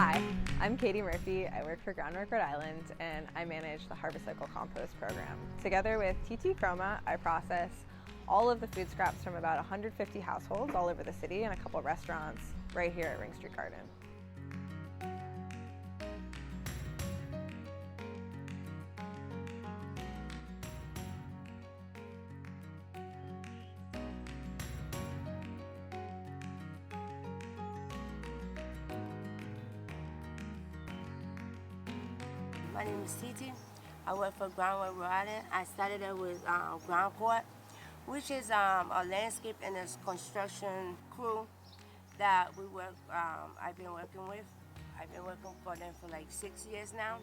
Hi, I'm Katie Murphy. I work for Groundwork Rhode Island and I manage the Harvest Cycle Compost program. Together with Tetee Kromah, I process all of the food scraps from about 150 households all over the city and a couple restaurants right here at Ring Street Garden. My name is Tetee. I work for Groundwork Rhode Island. I started there with Groundwork, which is a landscape and a construction crew that I've been working with. I've been working for them for like 6 years now.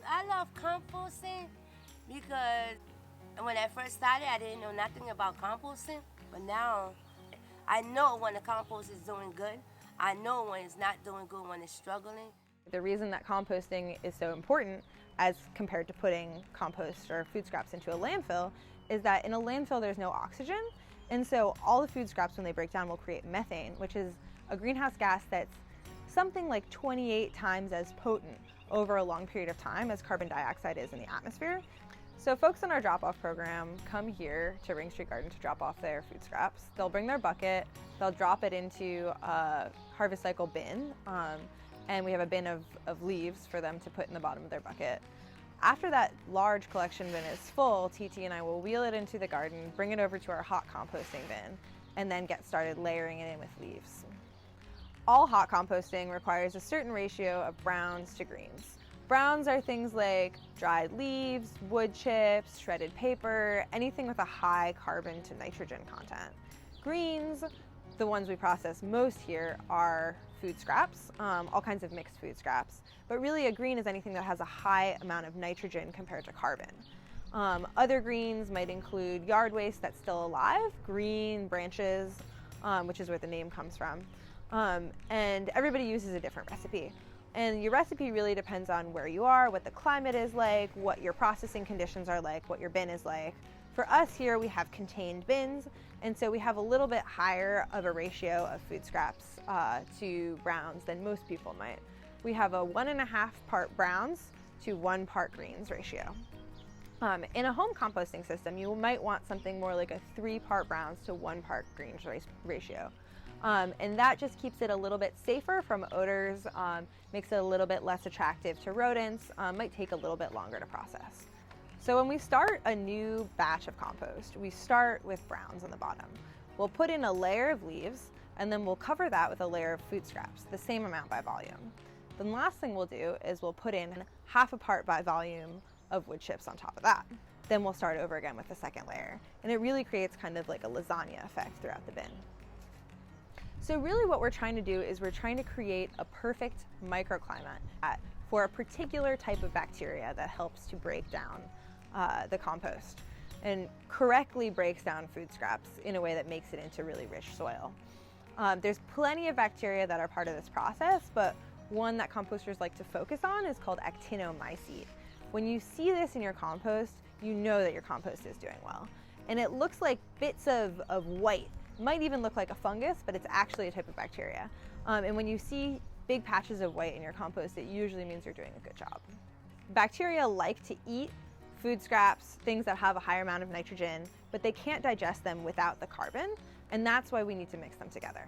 I love composting because when I first started, I didn't know nothing about composting, but now I know when the compost is doing good. I know when it's not doing good, when it's struggling. The reason that composting is so important as compared to putting compost or food scraps into a landfill is that in a landfill there's no oxygen, and so all the food scraps when they break down will create methane, which is a greenhouse gas that's something like 28 times as potent over a long period of time as carbon dioxide is in the atmosphere. So folks in our drop-off program come here to Ring Street Garden to drop off their food scraps. They'll bring their bucket, they'll drop it into a Harvest Cycle bin, and we have a bin of leaves for them to put in the bottom of their bucket. After that large collection bin is full, Tetee and I will wheel it into the garden, bring it over to our hot composting bin, and then get started layering it in with leaves. All hot composting requires a certain ratio of browns to greens. Browns are things like dried leaves, wood chips, shredded paper, anything with a high carbon to nitrogen content. Greens, the ones we process most here, are food scraps, all kinds of mixed food scraps. But really a green is anything that has a high amount of nitrogen compared to carbon. Other greens might include yard waste that's still alive, green branches, which is where the name comes from. And everybody uses a different recipe. And your recipe really depends on where you are, what the climate is like, what your processing conditions are like, what your bin is like. For us here, we have contained bins, and so we have a little bit higher of a ratio of food scraps to browns than most people might. We have a 1.5 part browns to 1 part greens ratio. In a home composting system, you might want something more like a 3 part browns to 1 part greens ratio. And that just keeps it a little bit safer from odors, makes it a little bit less attractive to rodents, might take a little bit longer to process. So when we start a new batch of compost, we start with browns on the bottom. We'll put in a layer of leaves, and then we'll cover that with a layer of food scraps, the same amount by volume. Then the last thing we'll do is we'll put in 1/2 part by volume of wood chips on top of that. Then we'll start over again with the second layer. And it really creates kind of like a lasagna effect throughout the bin. So really what we're trying to do is we're trying to create a perfect microclimate for a particular type of bacteria that helps to break down the compost and correctly breaks down food scraps in a way that makes it into really rich soil. There's plenty of bacteria that are part of this process, but one that composters like to focus on is called actinomycete. When you see this in your compost, you know that your compost is doing well. And it looks like bits of white. It might even look like a fungus, but it's actually a type of bacteria. And when you see big patches of white in your compost, it usually means you're doing a good job. Bacteria like to eat food scraps, things that have a higher amount of nitrogen, but they can't digest them without the carbon, and that's why we need to mix them together.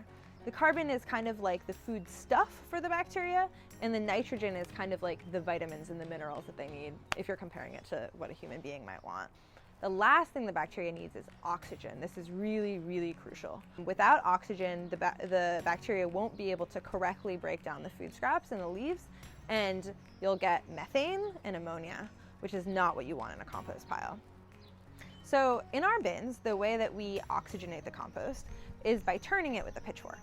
The carbon is kind of like the food stuff for the bacteria, and the nitrogen is kind of like the vitamins and the minerals that they need if you're comparing it to what a human being might want. The last thing the bacteria needs is oxygen. This is really, really crucial. Without oxygen, the bacteria won't be able to correctly break down the food scraps and the leaves, and you'll get methane and ammonia, which is not what you want in a compost pile. So in our bins, the way that we oxygenate the compost is by turning it with a pitchfork.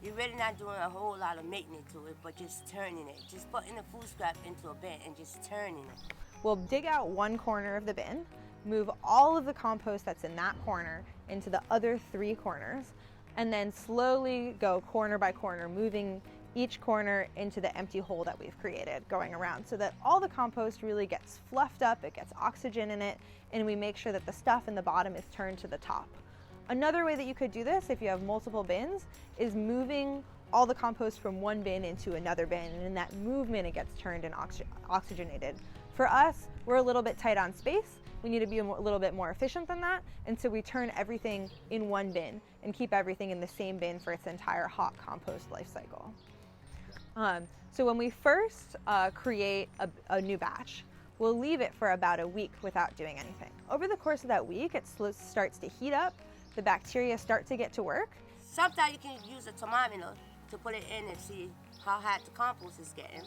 You're really not doing a whole lot of maintenance to it, but just turning it. Just putting the food scrap into a bin and just turning it. We'll dig out one corner of the bin, move all of the compost that's in that corner into the other 3 corners, and then slowly go corner by corner, moving each corner into the empty hole that we've created going around so that all the compost really gets fluffed up, it gets oxygen in it, and we make sure that the stuff in the bottom is turned to the top. Another way that you could do this if you have multiple bins is moving all the compost from one bin into another bin, and in that movement it gets turned and oxygenated. For us, we're a little bit tight on space. We need to be a little bit more efficient than that, and so we turn everything in one bin and keep everything in the same bin for its entire hot compost life cycle. So when we first create a new batch, we'll leave it for about a week without doing anything. Over the course of that week, it starts to heat up, the bacteria start to get to work. Sometimes you can use a thermometer to put it in and see how hot the compost is getting.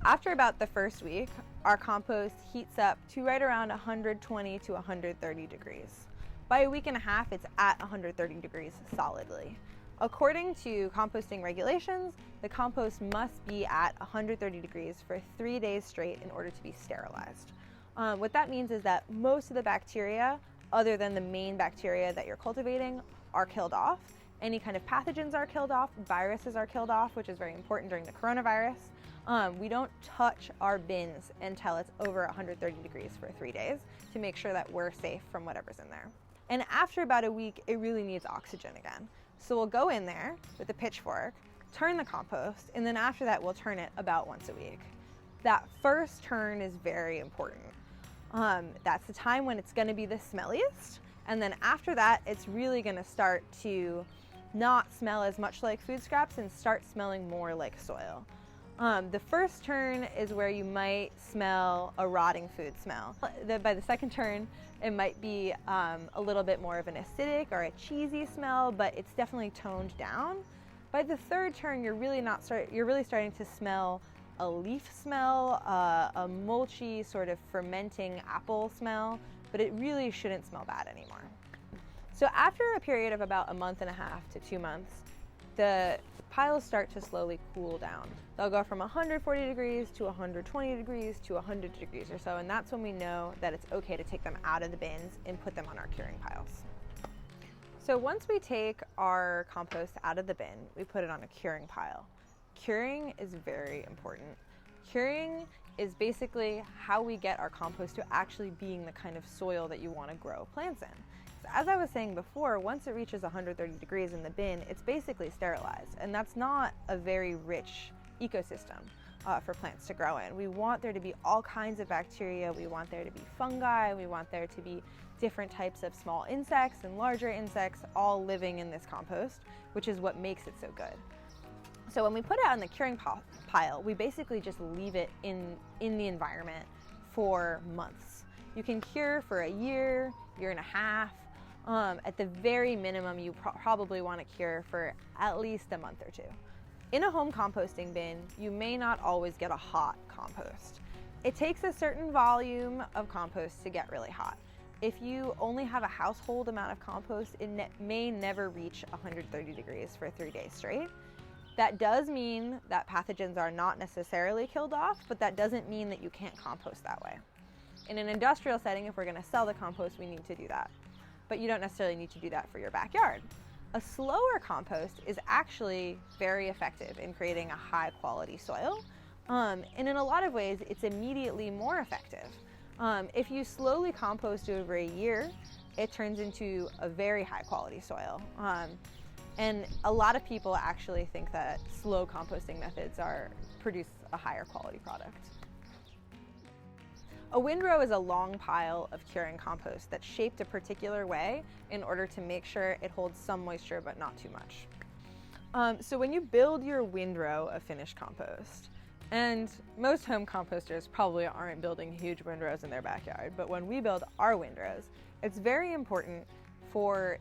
After about the first week, our compost heats up to right around 120 to 130 degrees. By a week and a half, it's at 130 degrees solidly. According to composting regulations, the compost must be at 130 degrees for 3 days straight in order to be sterilized. What that means is that most of the bacteria, other than the main bacteria that you're cultivating, are killed off. Any kind of pathogens are killed off, viruses are killed off, which is very important during the coronavirus. We don't touch our bins until it's over 130 degrees for 3 days to make sure that we're safe from whatever's in there. And after about a week, it really needs oxygen again. So we'll go in there with a pitchfork, turn the compost, and then after that, we'll turn it about once a week. That first turn is very important. That's the time when it's gonna be the smelliest. And then after that, it's really gonna start to not smell as much like food scraps and start smelling more like soil. The first turn is where you might smell a rotting food smell. By the second turn, it might be a little bit more of an acidic or a cheesy smell, but it's definitely toned down. By the third turn, you're really starting to smell a leaf smell, a mulchy sort of fermenting apple smell, but it really shouldn't smell bad anymore. So after a period of about a month and a half to 2 months, the piles start to slowly cool down. They'll go from 140 degrees to 120 degrees to 100 degrees or so, and that's when we know that it's okay to take them out of the bins and put them on our curing piles. So once we take our compost out of the bin, we put it on a curing pile. Curing is very important. Curing is basically how we get our compost to actually being the kind of soil that you want to grow plants in. As I was saying before, once it reaches 130 degrees in the bin, it's basically sterilized, and that's not a very rich ecosystem for plants to grow in. We want there to be all kinds of bacteria, we want there to be fungi, we want there to be different types of small insects and larger insects all living in this compost, which is what makes it so good. So when we put it on the curing pile, we basically just leave it in the environment for months. You can cure for a year and a half. At the very minimum, you probably want to cure for at least a month or 2. In a home composting bin, you may not always get a hot compost. It takes a certain volume of compost to get really hot. If you only have a household amount of compost, it may never reach 130 degrees for 3 days straight. That does mean that pathogens are not necessarily killed off, but that doesn't mean that you can't compost that way. In an industrial setting, if we're going to sell the compost, we need to do that. But you don't necessarily need to do that for your backyard. A slower compost is actually very effective in creating a high quality soil. And in a lot of ways, it's immediately more effective. If you slowly compost over a year, it turns into a very high quality soil. And a lot of people actually think that slow composting methods produce a higher quality product. A windrow is a long pile of curing compost that's shaped a particular way in order to make sure it holds some moisture but not too much. So when you build your windrow of finished compost, and most home composters probably aren't building huge windrows in their backyard, but when we build our windrows, it's very important for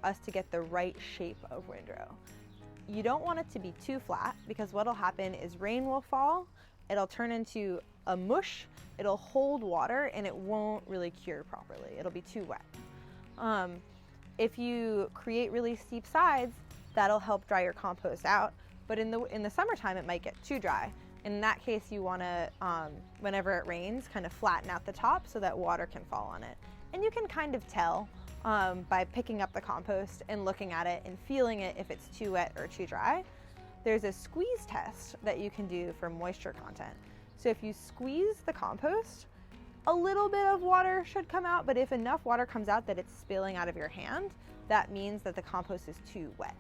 us to get the right shape of windrow. You don't want it to be too flat, because what'll happen is rain will fall, it'll turn into a mush, it'll hold water, and it won't really cure properly. It'll be too wet. If you create really steep sides, that'll help dry your compost out, but in the summertime it might get too dry. In that case, you want to, whenever it rains, kind of flatten out the top so that water can fall on it. And you can kind of tell by picking up the compost and looking at it and feeling it if it's too wet or too dry. There's a squeeze test that you can do for moisture content. So if you squeeze the compost, a little bit of water should come out, but if enough water comes out that it's spilling out of your hand, that means that the compost is too wet.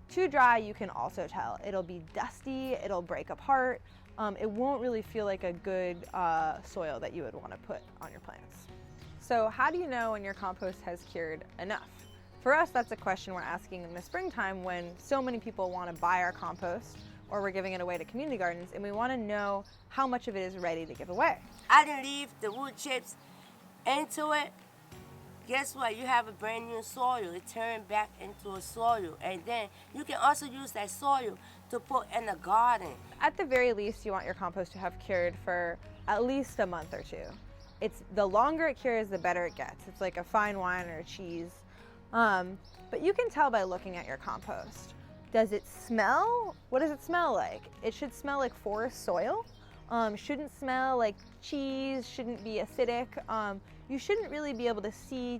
Too dry, you can also tell. It'll be dusty, it'll break apart. It won't really feel like a good soil that you would want to put on your plants. So how do you know when your compost has cured enough? For us, that's a question we're asking in the springtime when so many people want to buy our compost or we're giving it away to community gardens, and we want to know how much of it is ready to give away. I didn't leave the wood chips into it. Guess what? You have a brand new soil. It turned back into a soil. And then you can also use that soil to put in the garden. At the very least, you want your compost to have cured for at least a month or two. The longer it cures, the better it gets. It's like a fine wine or a cheese. But you can tell by looking at your compost. Does it smell? What does it smell like? It should smell like forest soil. Shouldn't smell like cheese, shouldn't be acidic. You shouldn't really be able to see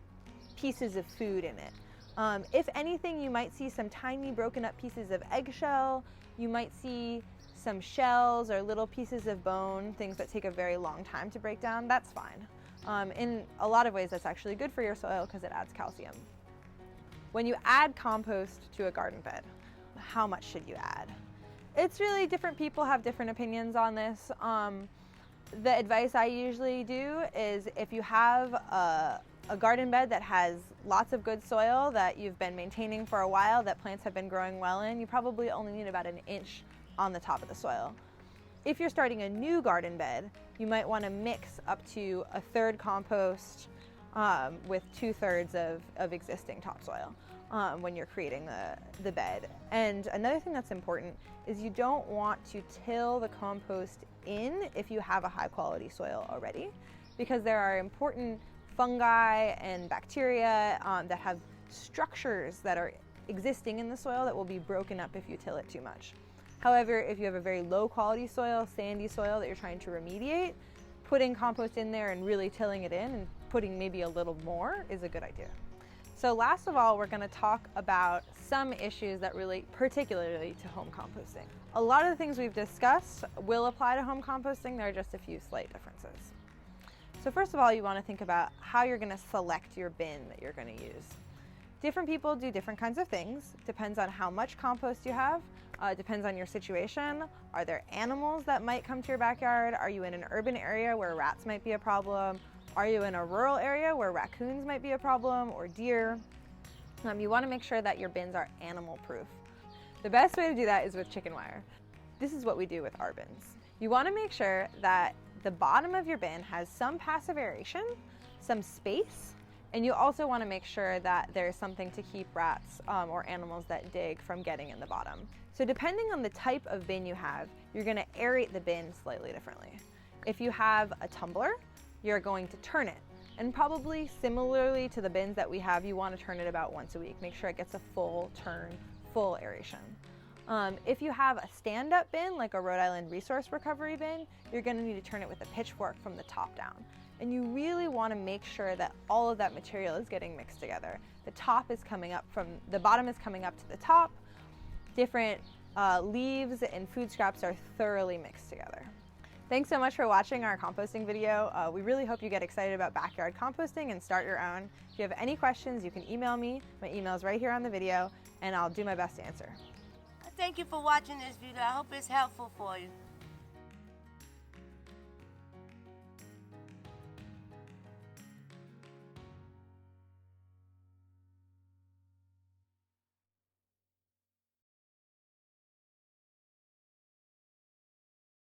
pieces of food in it. If anything, you might see some tiny broken up pieces of eggshell. You might see some shells or little pieces of bone, things that take a very long time to break down. That's fine. In a lot of ways, that's actually good for your soil because it adds calcium. When you add compost to a garden bed, how much should you add? It's really different. People have different opinions on this. The advice I usually do is if you have a garden bed that has lots of good soil that you've been maintaining for a while, that plants have been growing well in, you probably only need about an inch on the top of the soil. If you're starting a new garden bed, you might want to mix up to a third compost with 2/3 of existing topsoil when you're creating the bed. And another thing that's important is you don't want to till the compost in if you have a high quality soil already, because there are important fungi and bacteria that have structures that are existing in the soil that will be broken up if you till it too much. However, if you have a very low quality soil, sandy soil that you're trying to remediate, putting compost in there and really tilling it in and putting maybe a little more is a good idea. So last of all, we're going to talk about some issues that relate particularly to home composting. A lot of the things we've discussed will apply to home composting. There are just a few slight differences. So first of all, you want to think about how you're going to select your bin that you're going to use. Different people do different kinds of things. Depends on how much compost you have. Depends on your situation. Are there animals that might come to your backyard? Are you in an urban area where rats might be a problem? Are you in a rural area where raccoons might be a problem, or deer? You want to make sure that your bins are animal proof. The best way to do that is with chicken wire. This is what we do with our bins. You want to make sure that the bottom of your bin has some passive aeration, some space, and you also want to make sure that there's something to keep rats or animals that dig from getting in the bottom. So depending on the type of bin you have, you're going to aerate the bin slightly differently. If you have a tumbler, you're going to turn it. And probably similarly to the bins that we have, you want to turn it about once a week. Make sure it gets a full turn, full aeration. If you have a stand-up bin, like a Rhode Island resource recovery bin, you're going to need to turn it with a pitchfork from the top down. And you really want to make sure that all of that material is getting mixed together. The bottom is coming up to the top. Different leaves and food scraps are thoroughly mixed together. Thanks so much for watching our composting video. We really hope you get excited about backyard composting and start your own. If you have any questions, you can email me. My email is right here on the video, and I'll do my best to answer. Thank you for watching this video. I hope it's helpful for you.